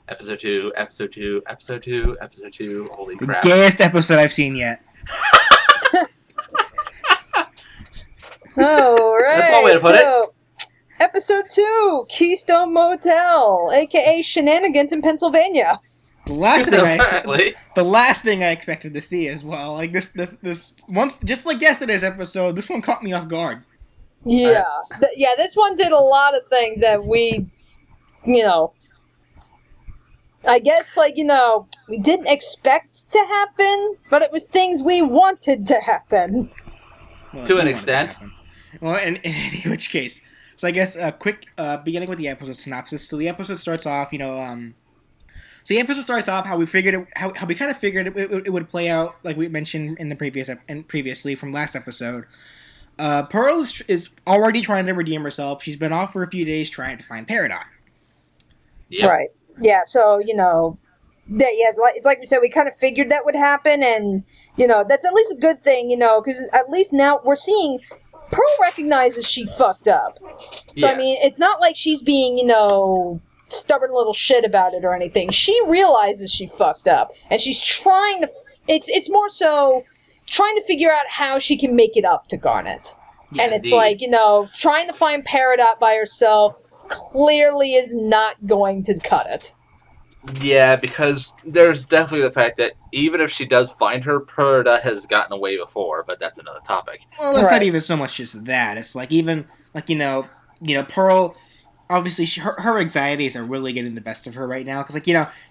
Episode 2, episode 2, episode 2, episode 2. Holy The crap. gayest episode I've seen yet. Alright, That's one way to put it. Episode 2, Keystone Motel, aka Shenanigans in Pennsylvania. The last thing Apparently. the last thing I expected to see as well. Like this once, just like yesterday's episode, this one caught me off guard. Yeah. This one did a lot of things that we, I guess, we didn't expect to happen, but it was things we wanted to happen. Well, To an it extent. happened. Well, in any which case, so I guess a quick beginning with the episode synopsis. So the episode starts off, So the episode starts off how we figured it, how we kind of figured it would play out, like we mentioned in the previously from last episode. Pearl is already trying to redeem herself. She's been off for a few days trying to find Paradigm. Yep. Right. Yeah, so, it's like we said, we kind of figured that would happen, and, that's at least a good thing, because at least now we're seeing Pearl recognizes she fucked up. So, Yes. I mean, it's not like she's being, stubborn little shit about it or anything. She realizes she fucked up, and she's trying to, it's more so trying to figure out how she can make it up to Garnet. Yeah, and it's indeed. like, trying to find Peridot by herself clearly is not going to cut it. Yeah, because there's definitely the fact that even if she does find her, Purda has gotten away before, but that's another topic. Well, it's Right. not even so much just that. It's like even like Pearl. Obviously, her anxieties are really getting the best of her right now because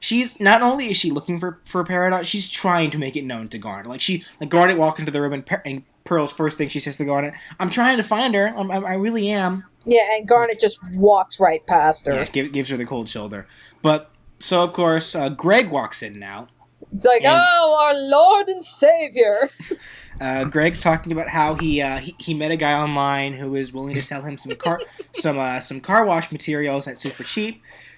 she's not only is she looking for Paradox, she's trying to make it known to Garnet. Like Garnet walked into the room and Pearl's first thing she says to Garnet, "I'm trying to find her. I really am." Yeah, and Garnet just walks right past her. Yeah, gives her the cold shoulder. But so of course Greg walks in now. It's like, And- oh, our Lord and Savior. Greg's talking about how he met a guy online who was willing to sell him some car wash materials at super cheap.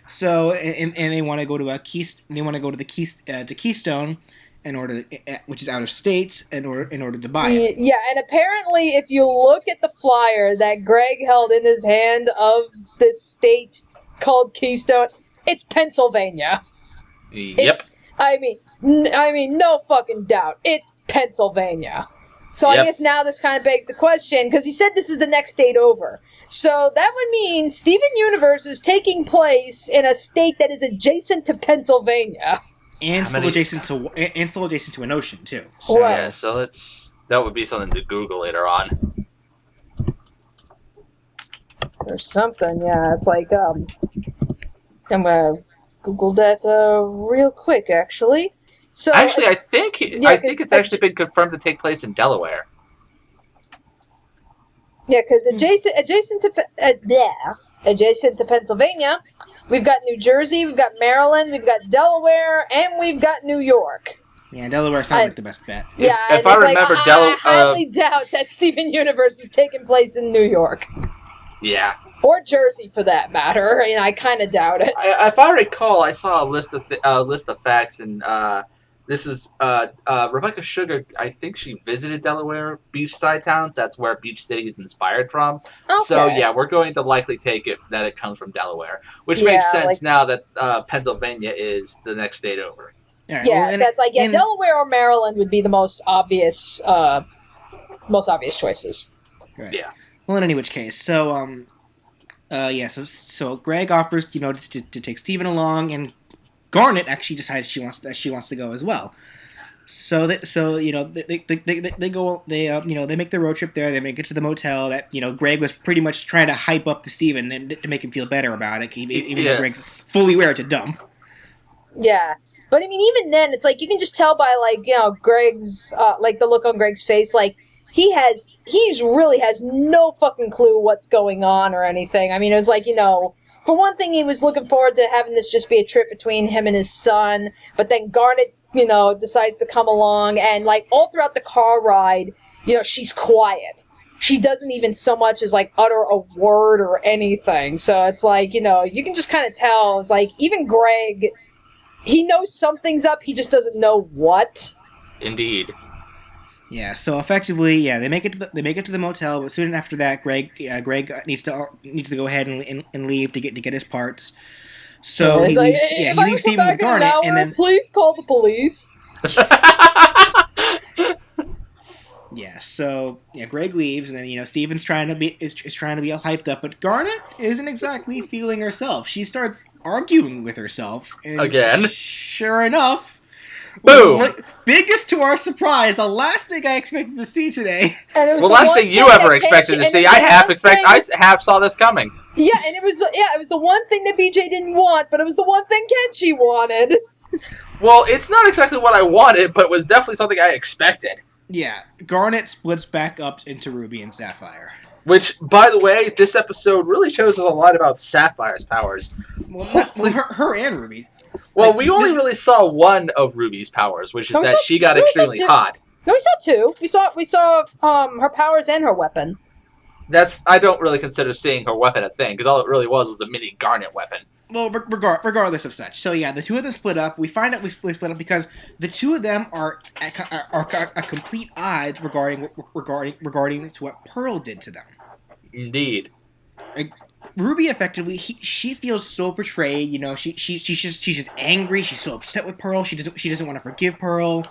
So and they want to go to to Keystone in order, which is out of state, in order to buy it. Yeah, and apparently, if you look at the flyer that Greg held in his hand of this state called Keystone, it's Pennsylvania. Yep. I mean, no fucking doubt. It's Pennsylvania. So Yep. I guess now this kind of begs the question, because he said this is the next state over. So that would mean Steven Universe is taking place in a state that is adjacent to Pennsylvania. And How still many- adjacent to an ocean too. So, Right. Yeah, so that would be something to Google later on. Or something, yeah. It's like, I'm gonna Google that real quick, actually. So Actually, I think 'cause it's actually been confirmed to take place in Delaware. yeah, because adjacent to Pennsylvania, we've got New Jersey, we've got Maryland, we've got Delaware, and we've got New York. yeah, Delaware sounds like the best bet. Yeah, if and I it's remember, like, I highly doubt that Steven Universe is taking place in New York. Yeah. Or Jersey, for that matter. And I kind of doubt it. If I recall, I saw a list of facts, and this is Rebecca Sugar. I think she visited Delaware beachside towns. That's where Beach City is inspired from. Okay. So yeah, we're going to likely take it that it comes from Delaware, which Yeah, makes sense like- now that Pennsylvania is the next state over. All right, Yeah, well, so it's like, and- Delaware or Maryland would be the most obvious choices. Right. Yeah. Well, in any which case, so so Greg offers to take Steven along, and Garnet actually decides she wants to go as well. So they go they make the road trip there. They make it to the motel that Greg was pretty much trying to hype up to Steven and to make him feel better about it, even though Greg's fully aware it's a dump. Yeah. But I mean, even then, it's like, you can just tell by, Greg's, the look on Greg's face, he really has no fucking clue what's going on or anything. I mean, it was like, for one thing, he was looking forward to having this just be a trip between him and his son, but then Garnet, decides to come along, and, all throughout the car ride, she's quiet. She doesn't even so much as, utter a word or anything. So it's like, you can just kind of tell, it's like, even Greg, he knows something's up, he just doesn't know what. Indeed. Yeah, so effectively, they make it to the motel, but soon after that, Greg needs to go ahead and leave to get his parts. So he's he like, leaves. Yeah, if he I leaves don't come Steven with back in an Garnet, hour, and then please call the police. yeah. So yeah, Greg leaves, and then Steven's trying to be is trying to be all hyped up, but Garnet isn't exactly feeling herself. She starts arguing with herself, and Again. sure enough. Boom! Biggest to our surprise, the last thing I expected to see today. And it was Well, the last one thing you that ever expected Kenshi- to and see. it was I the half one thing- I half saw this coming. Yeah, and it was the one thing that BJ didn't want, but it was the one thing Kenshi wanted. Well, it's not exactly what I wanted, but it was definitely something I expected. Yeah, Garnet splits back up into Ruby and Sapphire. Which, by the way, this episode really shows us a lot about Sapphire's powers. Well, her and Ruby. Well, we only really saw one of Ruby's powers, which is that she got extremely hot. No, we saw two. We saw her powers and her weapon. I don't really consider seeing her weapon a thing, because all it really was a mini Garnet weapon. Well, regardless of such. So yeah, the two of them split up. We find out we split up because the two of them are at complete odds regarding to what Pearl did to them. Indeed. Ruby effectively, she feels so betrayed. She's just angry. She's so upset with Pearl. She doesn't want to forgive Pearl.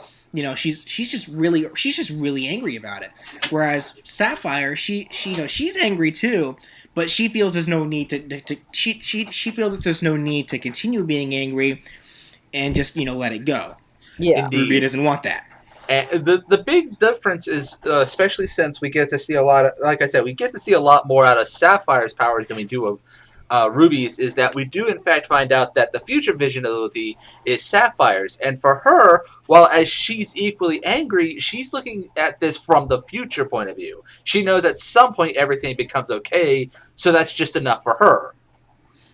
She's just really angry about it. Whereas Sapphire, she's angry too, but she feels there's no need she feels that there's no need to continue being angry, and just let it go. Yeah, Indeed. Ruby doesn't want that. And the big difference is, especially since we get to see a lot of, like I said, we get to see a lot more out of Sapphire's powers than we do of Ruby's, is that we do in fact find out that the future vision ability is Sapphire's. And for her, while as she's equally angry, she's looking at this from the future point of view. She knows at some point everything becomes okay, so that's just enough for her.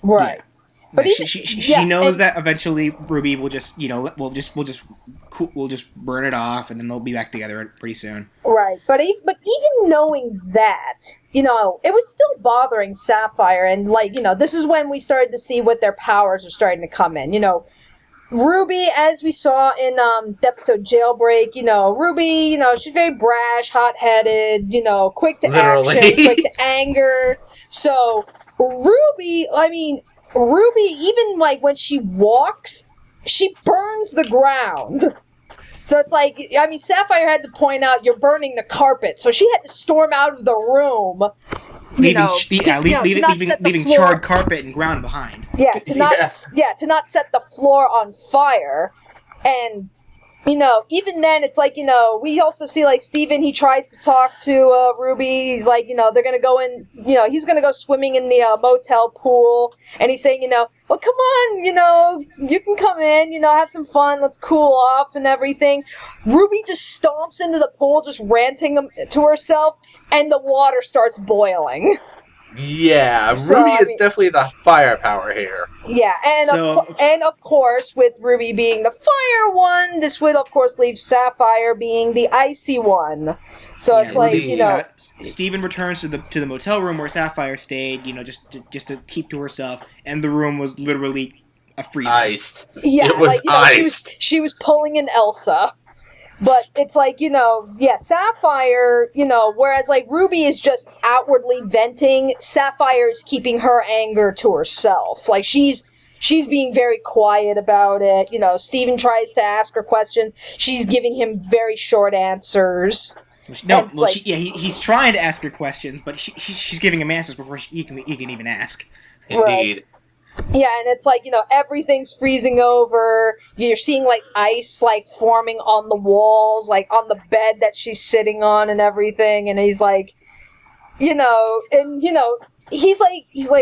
Right. Yeah. But yeah, she knows that eventually Ruby will just we'll just burn it off, and then they'll be back together pretty soon. Right, but even knowing that, it was still bothering Sapphire, and this is when we started to see what their powers are starting to come in. Ruby, as we saw in the episode Jailbreak, Ruby, she's very brash, hot-headed, quick to Literally. action, quick to anger. So Ruby, even when she walks, she burns the ground. So it's Sapphire had to point out, you're burning the carpet. So she had to storm out of the room. Leaving floor, charred carpet and ground behind. Yeah, to not set the floor on fire. And even then, it's we also see Steven, he tries to talk to Ruby. He's they're gonna go in, he's gonna go swimming in the motel pool, and he's saying, well, come on, you can come in, have some fun, let's cool off and everything. Ruby just stomps into the pool, just ranting to herself, and the water starts boiling. Yeah, Ruby is definitely the firepower here. Yeah, and of course, with Ruby being the fire one, this would of course leave Sapphire being the icy one. So it's Ruby, Steven returns to the motel room where Sapphire stayed, just to keep to herself, and the room was literally a freezer. Iced. Yeah, it was iced. She was pulling an Elsa. But it's Sapphire, whereas Ruby is just outwardly venting, Sapphire is keeping her anger to herself. She's being very quiet about it. Steven tries to ask her questions. She's giving him very short answers. He's trying to ask her questions, but she's giving him answers before he can even ask. Indeed. Right. Yeah, and it's everything's freezing over. You're seeing ice forming on the walls, on the bed that she's sitting on and everything. And he's he's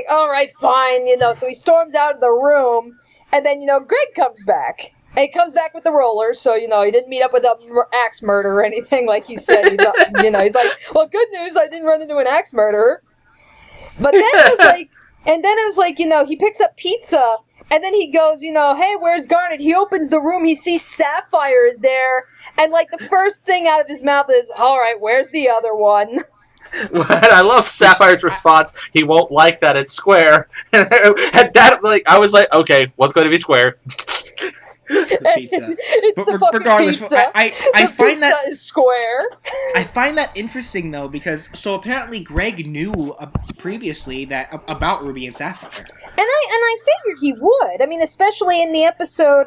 all right, fine, So he storms out of the room, and then Greg comes back. And he comes back with the rollers, so he didn't meet up with an axe murderer or anything like he said. He's well, good news, I didn't run into an axe murderer. But then it was And then it was he picks up pizza, and then he goes, hey, where's Garnet? He opens the room, he sees Sapphire is there, and the first thing out of his mouth is, all right, where's the other one? I love Sapphire's response. He won't like that it's square. And that, I was like, okay, what's going to be square? The pizza. It's But the fucking regardless, pizza. I The find pizza that is square. I find that interesting though, because so apparently Greg knew previously that about Ruby and Sapphire. And I figured he would. I mean, especially in the episode,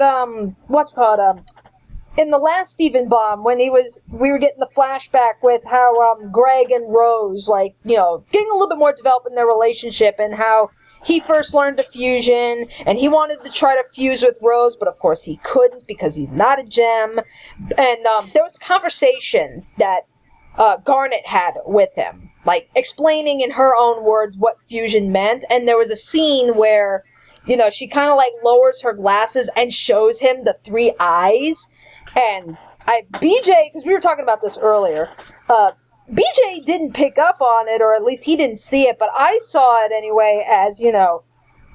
in the last Stephen Bomb, when we were getting the flashback with how Greg and Rose, like, you know, getting a little bit more developed in their relationship, and how he first learned to fusion, and he wanted to try to fuse with Rose, but of course he couldn't because he's not a gem. And there was a conversation that Garnet had with him, like explaining in her own words what fusion meant, and there was a scene where, you know, she kind of like lowers her glasses and shows him the three eyes. And BJ, because we were talking about this earlier, BJ didn't pick up on it, or at least he didn't see it, but I saw it anyway as, you know,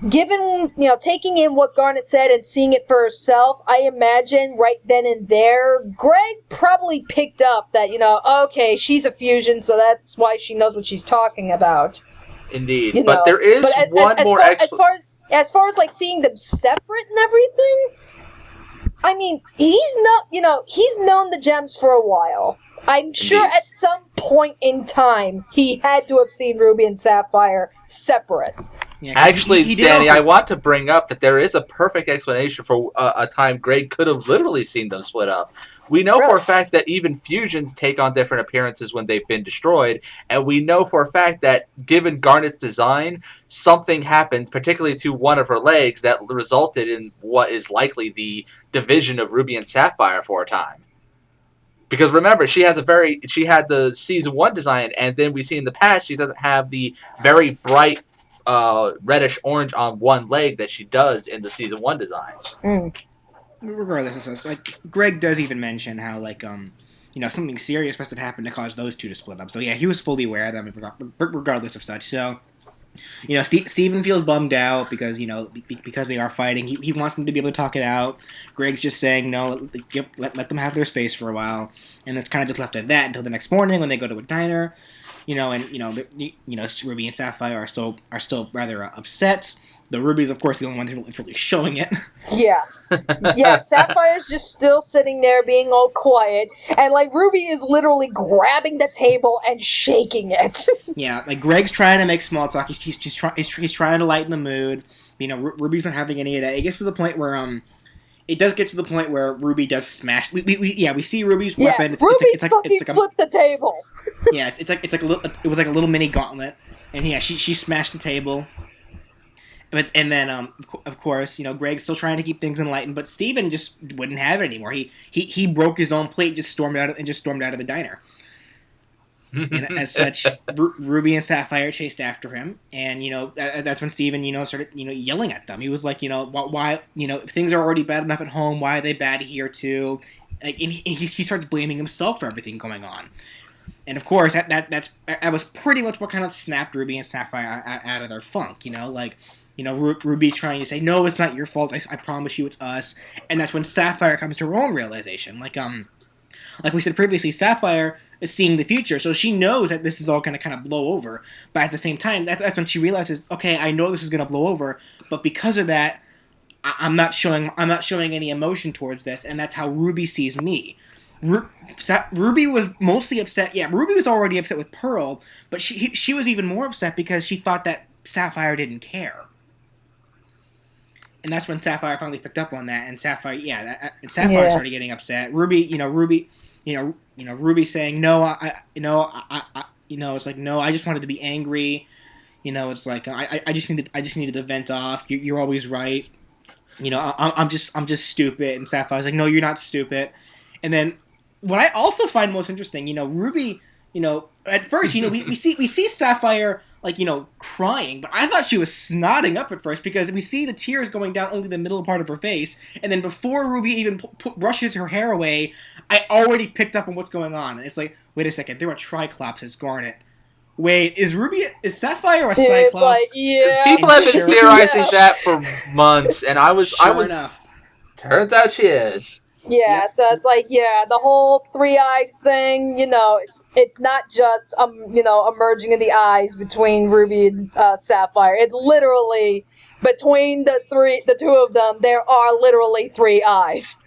given, you know, taking in what Garnet said and seeing it for herself, I imagine right then and there, Greg probably picked up that, you know, okay, she's a fusion, so that's why she knows what she's talking about. Indeed, you but know. there is as far as like seeing them separate and everything, I mean, he's known the gems for a while. I'm sure Indeed. at some point in time he had to have seen Ruby and Sapphire separate. Yeah, Actually, he did Danny, also- I want to bring up that there is a perfect explanation for a time Greg could have literally seen them split up. We know for a fact that even fusions take on different appearances when they've been destroyed, and we know for a fact that given Garnet's design, something happened, particularly to one of her legs, that resulted in what is likely the division of Ruby and Sapphire for a time. Because remember, she had the season 1 design, and then we see in the past she doesn't have the very bright reddish orange on one leg that she does in the season 1 design. Regardless, like Greg does even mention how like you know, something serious must have happened to cause those two to split up. So yeah, he was fully aware of them, regardless of such. So, you know, Steven feels bummed out because, you know, because they are fighting. He wants them to be able to talk it out. Greg's just saying no, let them have their space for a while, and it's kind of just left at that until the next morning when they go to a diner. You know, and Ruby and Sapphire are still rather upset. The Ruby's, of course, the only one who's really showing it. Yeah. Yeah, Sapphire's just still sitting there being all quiet, and, like, Ruby is literally grabbing the table and shaking it. Yeah, like, Greg's trying to make small talk. He's trying to lighten the mood. You know, Ruby's not having any of that. It gets to the point where, it does get to the point where Ruby does smash. We see Ruby's weapon. Ruby fucking flipped the table. Yeah, it was like a little mini gauntlet, and yeah, she smashed the table. And then, of course, you know, Greg's still trying to keep things enlightened, but Steven just wouldn't have it anymore. He broke his own plate, just stormed out of the diner. And as such, Ruby and Sapphire chased after him, and, you know, that's when Steven, you know, started, you know, yelling at them. He was like, you know, why, you know, things are already bad enough at home, why are they bad here too? Like, and he starts blaming himself for everything going on. And of course, that was pretty much what kind of snapped Ruby and Sapphire out of their funk, you know, like, you know, Ruby trying to say, no, it's not your fault, I promise you it's us. And that's when Sapphire comes to her own realization. Like we said previously, Sapphire is seeing the future, so she knows that this is all going to kind of blow over. But at the same time, that's when she realizes, okay, I know this is going to blow over, but because of that, I'm not showing any emotion towards this, and that's how Ruby sees me. Ruby was mostly upset. Yeah, Ruby was already upset with Pearl, but she was even more upset because she thought that Sapphire didn't care. And that's when Sapphire finally picked up on that, and Sapphire started getting upset. Ruby saying, no, it's like, no, I just wanted to be angry. You know, it's like, I just needed to vent off. You're always right. You know, I'm just stupid. And Sapphire's like, no, you're not stupid. And then what I also find most interesting, you know, Ruby, you know, at first, you know, we see Sapphire, like, you know, crying, but I thought she was snotting up at first because we see the tears going down only the middle part of her face, and then before Ruby even brushes her hair away, I already picked up on what's going on. And it's like, wait a second, there are Triclops as Garnet. Wait, is Sapphire a Cyclops? It's like, yeah. People have been theorizing that for months, and I was enough. Turns out she is. Yeah, Yep. so it's like, yeah, the whole three-eyed thing, you know, it's not just, you know, a merging of the eyes between Ruby and Sapphire. It's literally between the two of them, there are literally 3 eyes.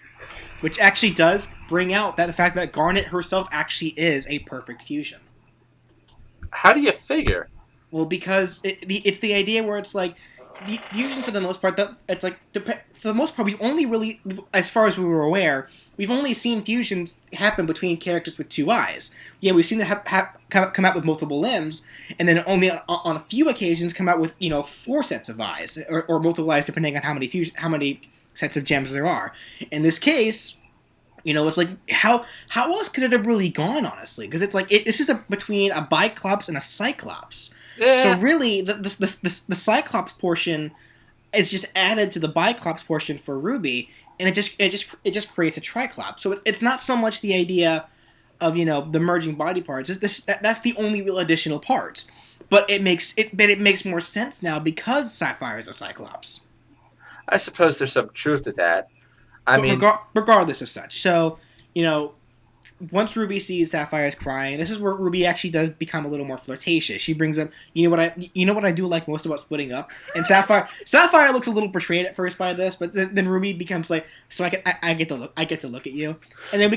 Which actually does bring out the fact that Garnet herself actually is a perfect fusion. How do you figure? Well, because it's the idea where it's like, the fusion for the most part, it's like, for the most part, we've only really, as far as we were aware, we've only seen fusions happen between characters with 2 eyes. Yeah, we've seen them come out with multiple limbs, and then only on a few occasions come out with, 4 sets of eyes, or multiple eyes depending on how many sets of gems there are. In this case, it's like, how else could it have really gone, honestly? Because it's like, this is between a Biclops and a Cyclops. Yeah. So really, the Cyclops portion is just added to the Biclops portion for Ruby, and it just creates a Triclops. So it's not so much the idea of the merging body parts. That's the only real additional part. But it makes more sense now because Sapphire is a Cyclops. I suppose there's some truth to that. I mean, regardless of such. So, once Ruby sees Sapphire's crying, this is where Ruby actually does become a little more flirtatious. She brings up, what I do like most about splitting up, and Sapphire looks a little betrayed at first by this, but then Ruby becomes like, so I get to look at you, and then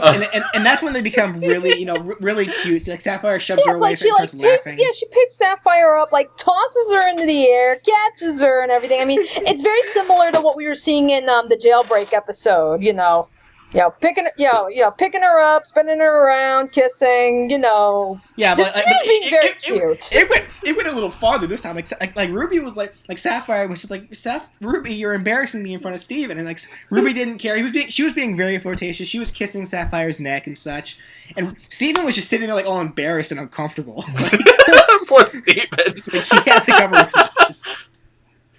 and that's when they become really really cute. So, like, Sapphire shoves her away and starts laughing. She picks Sapphire up, like tosses her into the air, catches her, and everything. I mean, it's very similar to what we were seeing in the Jailbreak episode. Picking her up, spinning her around, kissing, Yeah, but being very cute. It went a little farther this time. Like Ruby was like Sapphire was just like, Ruby, you're embarrassing me in front of Steven. And like Ruby didn't care. She was being very flirtatious. She was kissing Sapphire's neck and such. And Steven was just sitting there like all embarrassed and uncomfortable. Poor Steven. Like, he had to cover his eyes.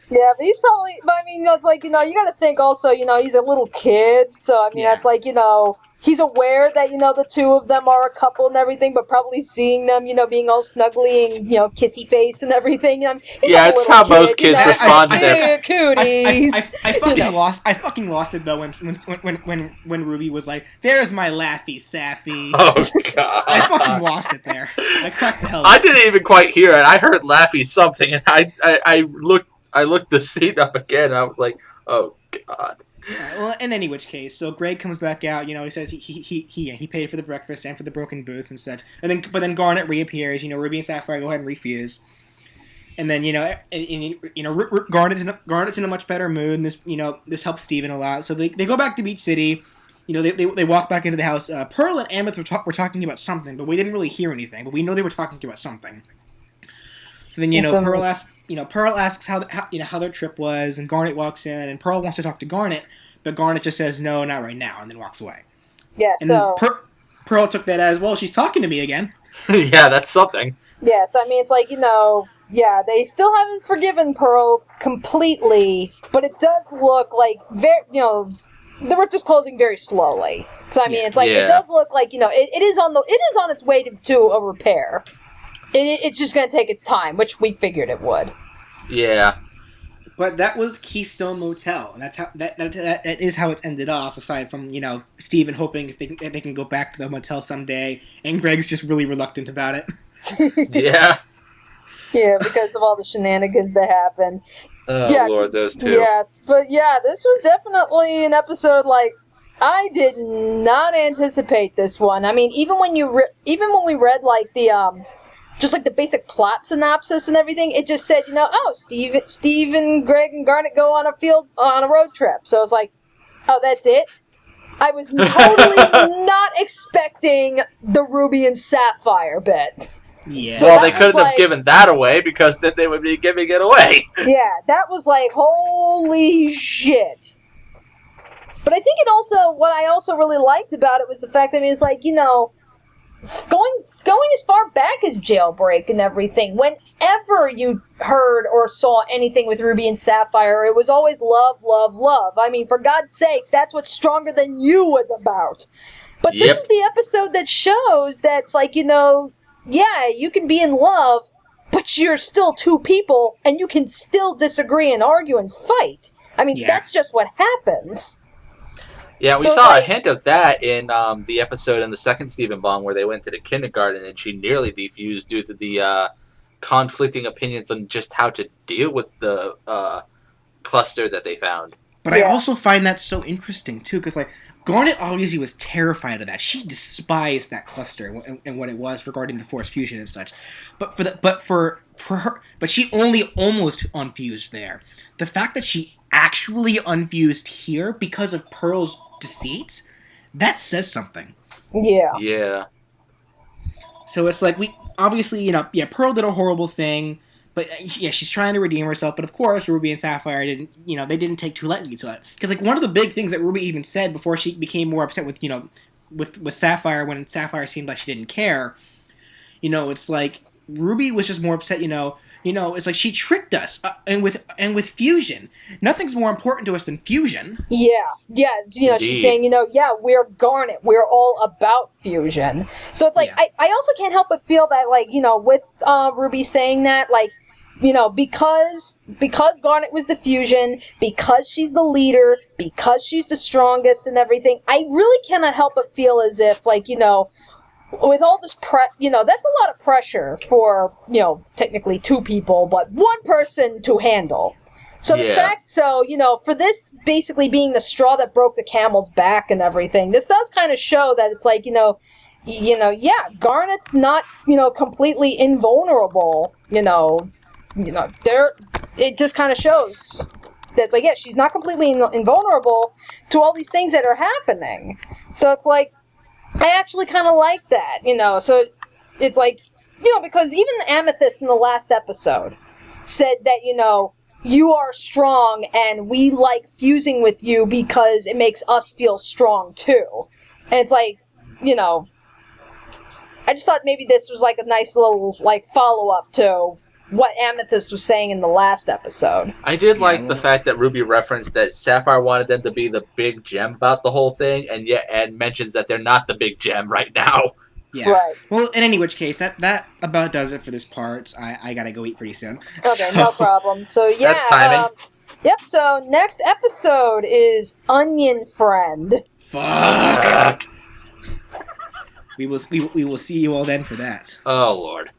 Yeah, but he's probably, I mean, it's like, you gotta think also, he's a little kid, so, I mean, that's like, he's aware that, the two of them are a couple and everything, but probably seeing them, being all snuggly and, kissy face and everything, it's how most kids respond to them. Cooties. I fucking lost it, though, when Ruby was like, there's my Laffy Saffy. Oh, God. I fucking lost it there. I cracked the hell up. I didn't even quite hear it. I heard Laffy something, and I looked the scene up again, and I was like, "Oh God!" Right, well, in any which case, so Greg comes back out. He says he paid for the breakfast and for the broken booth and such. But then Garnet reappears. Ruby and Sapphire go ahead and refuse. And then Garnet's in a much better mood, and this helps Steven a lot. So they go back to Beach City. They walk back into the house. Pearl and Amethyst were talking about something, but we didn't really hear anything. But we know they were talking about something. So then Pearl asks how their trip was, and Garnet walks in, and Pearl wants to talk to Garnet, but Garnet just says no, not right now, and then walks away. Yeah. And so Pearl took that as, well, she's talking to me again. Yeah, that's something. Yeah, so I mean, it's like, they still haven't forgiven Pearl completely, but it does look like the rift is closing very slowly. So I mean, it's like it does look like it is on its way to a repair. It's just going to take its time, which we figured it would. Yeah. But that was Keystone Motel, and that's how that is how it's ended off. Aside from Steven hoping if they can go back to the motel someday, and Greg's just really reluctant about it. Yeah. Yeah, because of all the shenanigans that happened. Oh Lord, those two. Yes, but yeah, this was definitely an episode like I did not anticipate this one. I mean, even when we read like the just like the basic plot synopsis and everything, it just said, Steve and Greg and Garnet go on a road trip. So I was like, oh, that's it? I was totally not expecting the Ruby and Sapphire bit. Yeah. So well, they couldn't have given that away because then they would be giving it away. Yeah, that was like, holy shit. But I think what I also really liked about it was the fact that it was like, going as far back as Jailbreak and everything, whenever you heard or saw anything with Ruby and Sapphire, it was always love, love, love. I mean, for God's sakes, that's what Stronger Than You was about. But this is the episode that shows that's like, yeah, you can be in love, but you're still two people, and you can still disagree and argue and fight. I mean, that's just what happens. Yeah, we saw a hint of that in the episode in the second Stephen Bond where they went to the kindergarten and she nearly defused due to the conflicting opinions on just how to deal with the cluster that they found. But I also find that so interesting too, because like Garnet obviously was terrified of that. She despised that cluster and what it was regarding the Force fusion and such. But for her, she only almost unfused there. The fact that she actually unfused here because of Pearl's deceit, that says something. Yeah. Yeah. So it's like, we obviously, Pearl did a horrible thing, but yeah, she's trying to redeem herself. But of course, Ruby and Sapphire they didn't take too lightly to it. Because like one of the big things that Ruby even said before she became more upset with with Sapphire, when Sapphire seemed like she didn't care, it's like Ruby was just more upset. It's like she tricked us, and with fusion, nothing's more important to us than fusion. Yeah. She's saying, we're Garnet, we're all about fusion. So it's like, I also can't help but feel that, like, with Ruby saying that, like, because Garnet was the fusion, because she's the leader, because she's the strongest and everything, I really cannot help but feel as if, like, with all this that's a lot of pressure for, technically two people, but one person to handle. So the fact, for this basically being the straw that broke the camel's back and everything, this does kind of show that it's like, Garnet's not, completely invulnerable, it just kind of shows that it's like, she's not completely invulnerable to all these things that are happening. So it's like, I actually kind of like that, so it's like, because even the Amethyst in the last episode said that, you are strong and we like fusing with you because it makes us feel strong too. And it's like, I just thought maybe this was like a nice little, like, follow-up to what Amethyst was saying in the last episode. I did like the fact that Ruby referenced that Sapphire wanted them to be the big gem about the whole thing, and mentions that they're not the big gem right now. Yeah. Right. Well, in any which case, that about does it for this part. I gotta go eat pretty soon. Okay, no problem. So yeah, that's timing. Yep. So next episode is Onion Friend. Fuck. We will see you all then for that. Oh Lord.